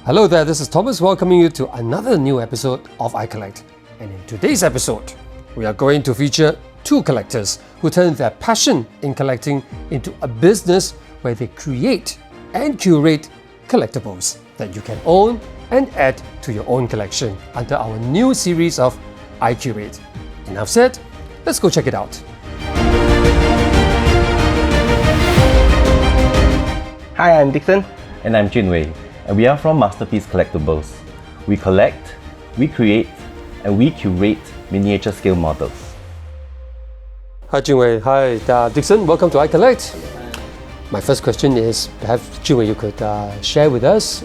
Hello there, this is Thomas welcoming you to another new episode of iCollect. And in today's episode, we are going to feature two collectors who turn their passion in collecting into a business where they create and curate collectibles that you can own and add to your own collection under our new series of iCurate. Enough said, let's go check it out. Hi, I'm Dickson. And I'm Jun Wei, and we are from Masterpiece Collectibles. We collect, we create, and we curate miniature scale models. Hi Jun Wei, hi Dickson, welcome to iCollect. My first question is, perhaps Jun Wei, you could share with us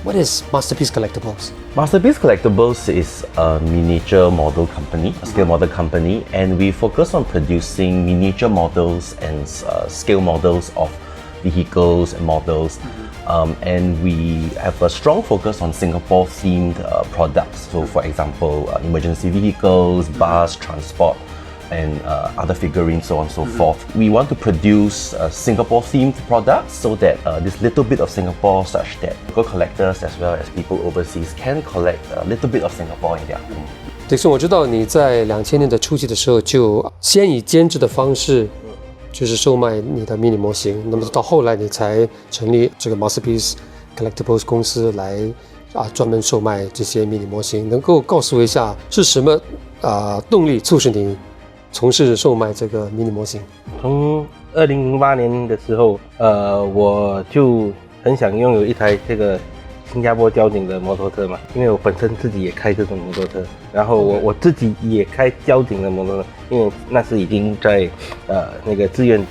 what is Masterpiece Collectibles? Masterpiece Collectibles is a miniature model company, a scale model company, and we focus on producing miniature models and scale models of vehicles and models. And we have a strong focus on Singapore-themed products. So, for example, emergency vehicles, bus, transport, and other figurines, so on and so forth. We want to produce Singapore-themed products so that this little bit of Singapore, such that local collectors as well as people overseas can collect a little bit of Singapore in their home. Dickson，我知道你在2000年的初期的时候就先以兼职的方式就是售卖你的迷你模型，那么到后来你才成立这个 Masterpiece Collectibles 公司来专门售卖这些迷你模型，能够告诉我一下是什么动力促使你从事售卖这个迷你模型？从2008年的时候，我就很想拥有一台这个新加坡交警的摩托车嘛，因为我本身自己也开这种摩托车，然后我自己也开交警的摩托车，因为那时已经在那个志愿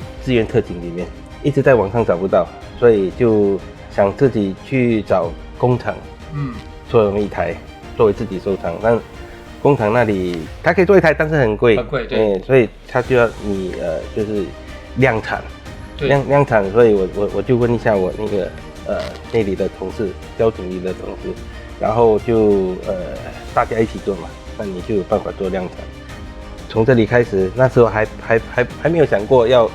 特警里面，一直在网上找不到，所以就想自己去找工厂，做一台作为自己收藏。但工厂那里它可以做一台，但是很贵，很贵，对，所以它就要你就是量产，量产，所以我就问一下我那个那里的同事，交警里的同事，然后就大家一起做嘛，那你就有办法做量产。从这里开始，那时候还没有想过要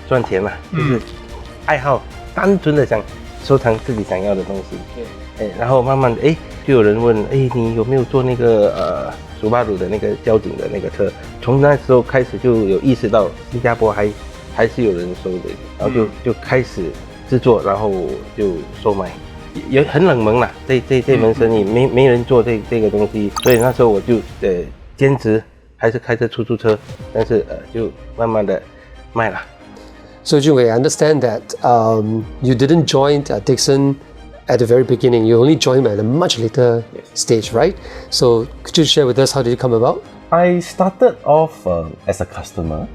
赚钱嘛，就是爱好，单纯的想收藏自己想要的东西。对，然后慢慢的，就有人问，你有没有做那个苏巴鲁的那个交警的那个车？从那时候开始就有意识到新加坡还是有人收的，然后就开始制作，然后就售卖，也很冷门啦。这门生意没人做这个东西，所以那时候我就兼职，还是开着出租车，但是就慢慢的卖了。So Jun Wei, I understand that you didn't join Dickson at the very beginning. You only joined at a much later stage, right? So could you share with us how did it come about? I started off as a customer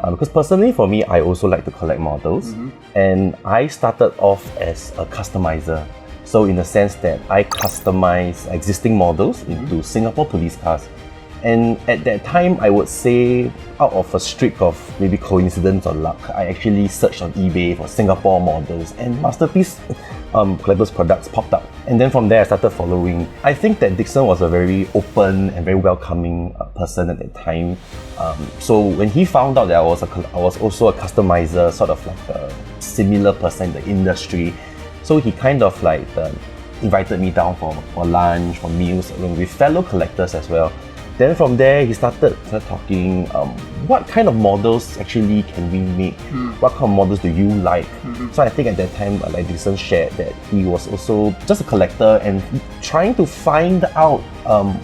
because personally for me, I also like to collect models, and I started off as a customizer. So in the sense that I customize existing models into Singapore police cars. And at that time, I would say out of a streak of maybe coincidence or luck, I actually searched on eBay for Singapore models and Masterpiece Collectibles products popped up. And then from there, I started following. I think that Dickson was a very open and very welcoming person at that time. So when he found out that I was also a customizer, sort of like a similar person in the industry, so he kind of like invited me down for lunch, for meals, along with fellow collectors as well. Then from there, he started talking, what kind of models actually can we make? What kind of models do you like? So I think at that time, like Dickson shared that he was also just a collector and trying to find out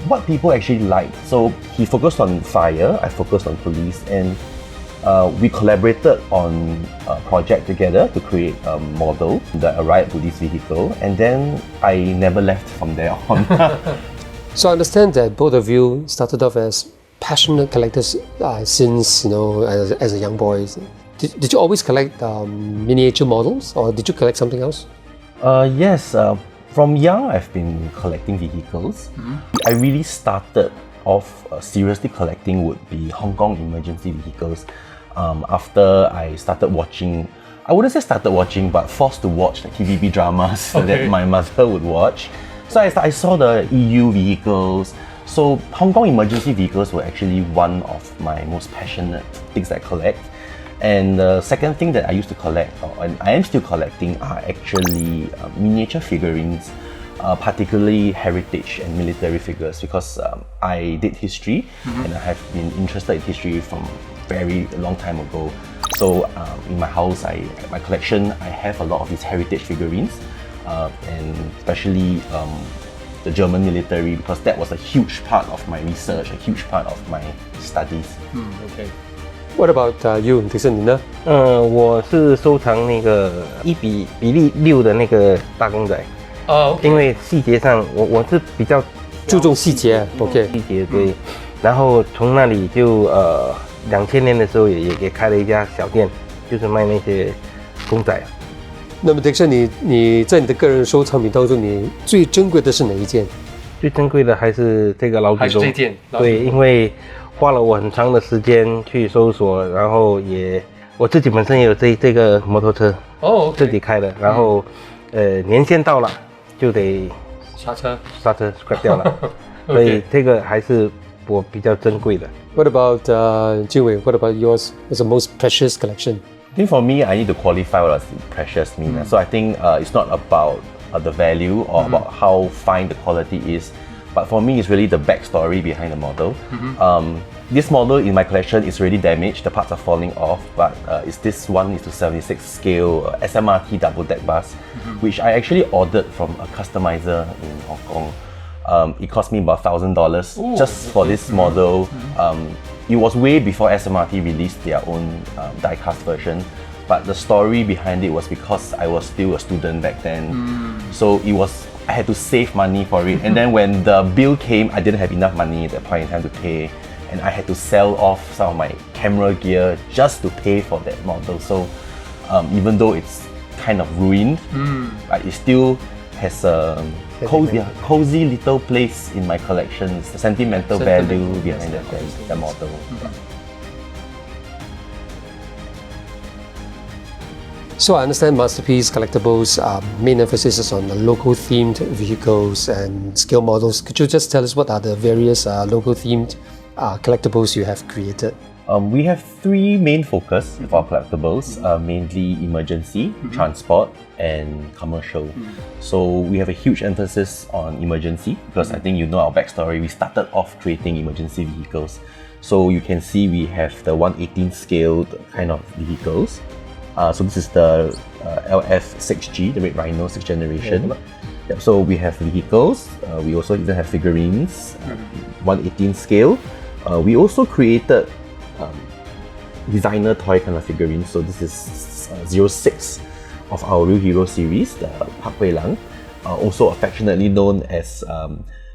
what people actually like. So he focused on fire, I focused on police, and we collaborated on a project together to create a model, the riot police vehicle, and then I never left from there on. So I understand that both of you started off as passionate collectors since, as a young boy. Did you always collect miniature models, or did you collect something else? Yes, from young I've been collecting vehicles. I really started off seriously collecting would be Hong Kong emergency vehicles. After I started watching, I wouldn't say started watching, but forced to watch the TVB dramas that my mother would watch. So I saw the EU vehicles. So Hong Kong emergency vehicles were actually one of my most passionate things that I collect. And the second thing that I used to collect, and I am still collecting, are actually miniature figurines particularly heritage and military figures, because I did history and I have been interested in history from very long time ago. So in my house, my collection, I have a lot of these heritage figurines, and especially the German military, because that was a huge part of my research, a huge part of my studies. Okay. What about you, Dickson? 你呢？我是收藏那个1:6的那个大公仔。因为细节上我是比较注重细节 ，OK。细节对，然后从那里就2000年的时候也开了一家小店，就是卖那些公仔。那么 Dickson， 你在你的个人收藏品当中，你最珍贵的是哪一件？最珍贵的还是这个老祖宗。还是这件。对，因为花了我很长的时间去搜索，然后我自己本身也有这个摩托车，自己开的，然后年限到了就得刹车 scrap 掉了，所以这个还是我比较珍贵的。What about Jun Wei? What about yours? What's the most precious collection? I think for me, I need to qualify what does precious mean. So I think it's not about the value or about how fine the quality is, but for me, it's really the backstory behind the model. This model in my collection is really damaged. The parts are falling off, but it's this 1:76 scale SMRT double deck bus, which I actually ordered from a customizer in Hong Kong. It cost me about $1,000 just for this model. It was way before SMRT released their own die-cast version, but the story behind it was because I was still a student back then. So I had to save money for it. And then when the bill came, I didn't have enough money at that point in time to pay. And I had to sell off some of my camera gear just to pay for that model. So even though it's kind of ruined, it still has a cozy little place in my collection. It's the sentimental value behind the model. So I understand Masterpiece Collectibles' main emphasis is on the local themed vehicles and scale models. Could you just tell us what are the various local themed collectibles you have created? We have three main focus of our collectibles, mainly emergency, transport, and commercial. So we have a huge emphasis on emergency because I think you know our backstory. We started off creating emergency vehicles. So you can see we have the 1/18 scaled kind of vehicles. So this is the LF6G, the Red Rhino 6th generation. Yep, so we have vehicles, we also even have figurines, 1/18 scale. We also created designer toy kind of figurines. So this is 06 of our Real Hero series, the Park Hui Lang, also affectionately known as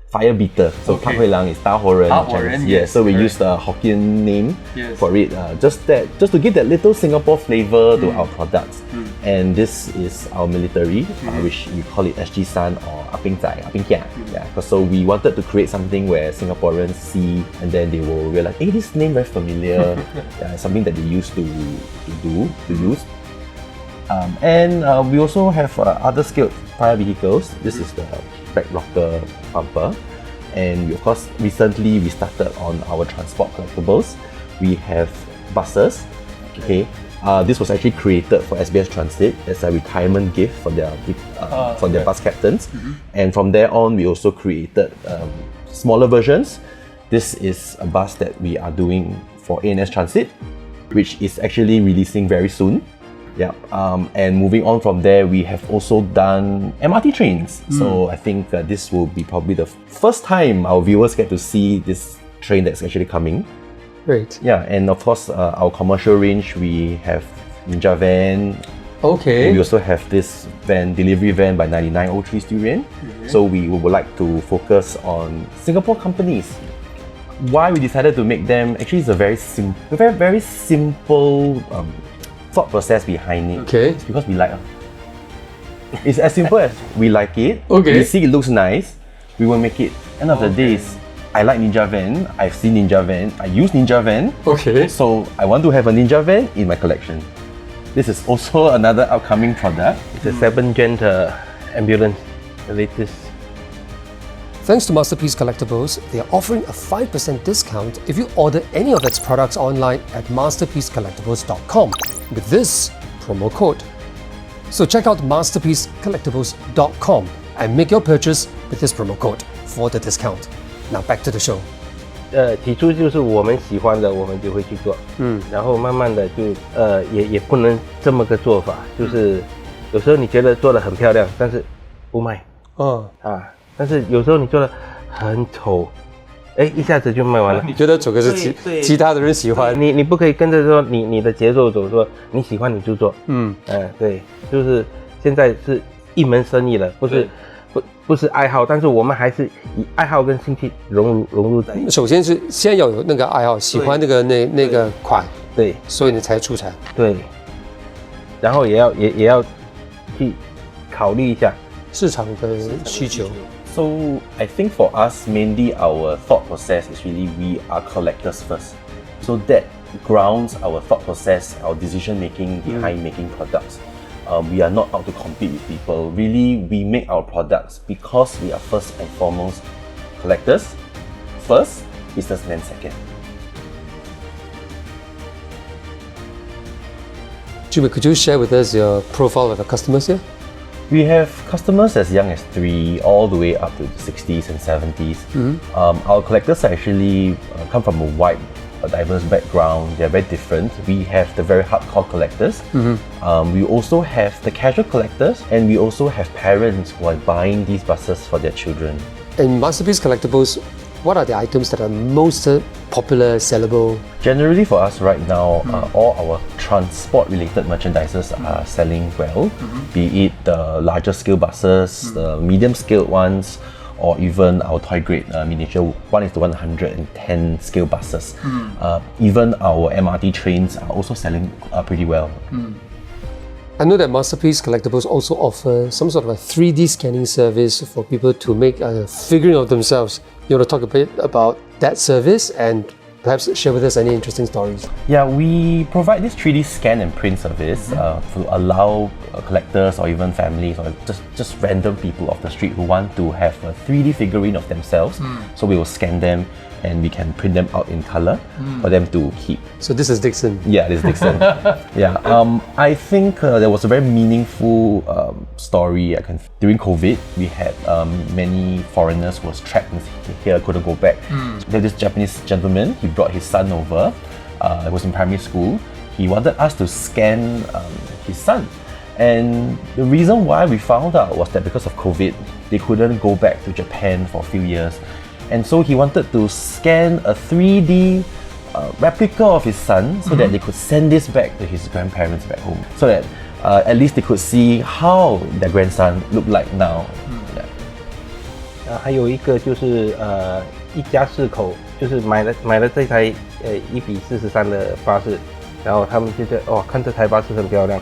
Fire Beater. So Park Hui Lang is Ta Horen. Yeah, so we use the Hokkien name for it, just to give that little Singapore flavor to our products. And this is our military, which we call it SG San or Aping Zai, Aping Kia. Yeah, so we wanted to create something where Singaporeans see and then they will realize, hey, this name very familiar. Something that they used to use. And we also have other scaled fire vehicles. This is the back rocker bumper. And of course, recently we started on our transport collectibles. We have buses. Okay. This was actually created for SBS Transit as a retirement gift for their bus captains. And from there on, we also created smaller versions. This is a bus that we are doing for ANS Transit, which is actually releasing very soon. Yeah, and moving on from there, we have also done MRT trains. So I think this will be probably the first time our viewers get to see this train that's actually coming. Great. Yeah, and of course, our commercial range, we have Ninja Van. Okay. We also have this delivery van by 9903 Sturian. So we would like to focus on Singapore companies. Why we decided to make them, actually it's a very simple thought process behind it. Okay. It's because we like it. It's as simple as we like it. Okay. We see it looks nice. We will make it. End of the day, I like Ninja Van. I've seen Ninja Van. I use Ninja Van. Okay. So I want to have a Ninja Van in my collection. This is also another upcoming product. It's a 7th gen ambulance, the latest. Thanks to Masterpiece Collectibles, they are offering a 5% discount if you order any of its products online at masterpiececollectibles.com with this promo code. So check out masterpiececollectibles.com and make your purchase with this promo code for the discount. Now back to the show. 起初就是我们喜欢的，我们就会去做，然后慢慢的就也不能这么个做法，就是有时候你觉得做得很漂亮，但是不卖，但是有时候你做得很丑，一下子就卖完了。你觉得这个是其他的人喜欢，你不可以跟着说你的节奏走，说你喜欢你就做，对，就是现在是一门生意了，不是爱好，但是我们还是以爱好跟兴趣融入在一起。首先是先要有那个爱好，喜欢那个款，对，所以你才出产。对，然后也要去考虑一下市场的需求。So I think for us, mainly our thought process is really we are collectors first. So that grounds our thought process, our decision making behind making products. We are not out to compete with people. Really, we make our products because we are first and foremost collectors. First, businessmen second. Jimmy, could you share with us your profile of the customers here? We have customers as young as 3 all the way up to the 60s and 70s. Our collectors actually come from a wide, diverse background. They're very different. We have the very hardcore collectors. We also have the casual collectors, and we also have parents who are buying these buses for their children. In Masterpiece Collectibles, what are the items that are most popular, sellable? Generally for us right now, all our transport related merchandises are selling well, be it the larger scale buses, the medium scaled ones, or even our toy grade miniature 1:110 scale buses. Even our MRT trains are also selling pretty well. I know that Masterpiece Collectibles also offer some sort of a 3D scanning service for people to make a figurine of themselves. You want to talk a bit about that service and perhaps share with us any interesting stories? Yeah, we provide this 3D scan and print service to allow collectors or even families or just random people off the street who want to have a 3D figurine of themselves. So we will scan them and we can print them out in color for them to keep. So this is Dickson. Yeah, this is Dickson. I think there was a very meaningful story. During COVID, we had many foreigners who was trapped here, couldn't go back. There's this Japanese gentleman, he brought his son over. It was in primary school. He wanted us to scan his son. And the reason why we found out was that because of COVID, they couldn't go back to Japan for a few years. And so he wanted to scan a 3D replica of his son so that they could send this back to his grandparents back home. So that at least they could see how their grandson looked like now. 还有一个就是一家4口，就是买了这台1:43的巴士，然后他们就觉得看这台巴士很漂亮，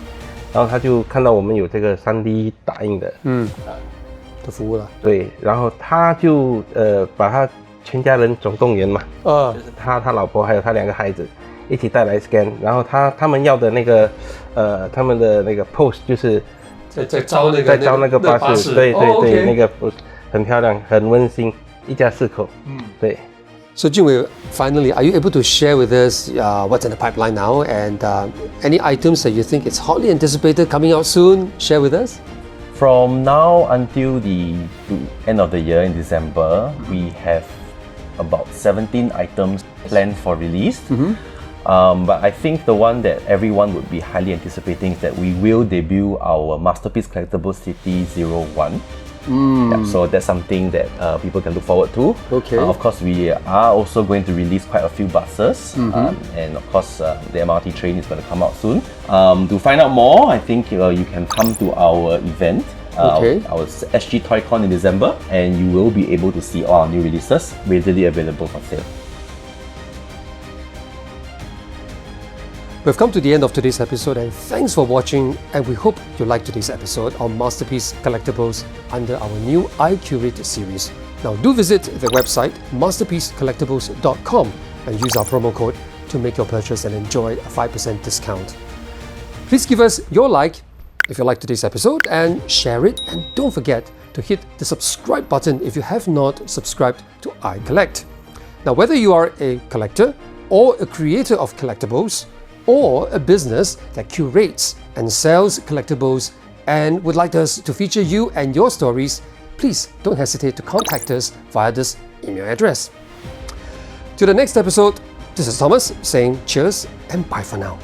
然后他就看到我们有这个3D 打印的，的服务了。对，然后他就把他全家人总动员嘛，就是他老婆还有他2个孩子一起带来 scan， 然后他们要的那个他们的那个 pose 就是在招那个巴士，对，那个很漂亮，很温馨，一家4口，对。So Jun Wei, finally, are you able to share with us what's in the pipeline now and any items that you think it's hotly anticipated coming out soon? Share with us. From now until the end of the year in December, we have about 17 items planned for release. But I think the one that everyone would be highly anticipating is that we will debut our Masterpiece Collectibles City 01. So that's something that people can look forward to. Okay. Of course, we are also going to release quite a few buses, and of course, the MRT train is going to come out soon. To find out more, I think you can come to our event, our SG ToyCon in December, and you will be able to see all our new releases readily available for sale. We've come to the end of today's episode and thanks for watching, and we hope you liked today's episode on Masterpiece Collectibles under our new iCurate series. Now do visit the website masterpiececollectibles.com and use our promo code to make your purchase and enjoy a 5% discount. Please give us your like if you like today's episode and share it, and don't forget to hit the subscribe button if you have not subscribed to iCollect. Now whether you are a collector or a creator of collectibles, or a business that curates and sells collectibles and would like us to feature you and your stories, please don't hesitate to contact us via this email address. To the next episode, this is Thomas saying cheers and bye for now.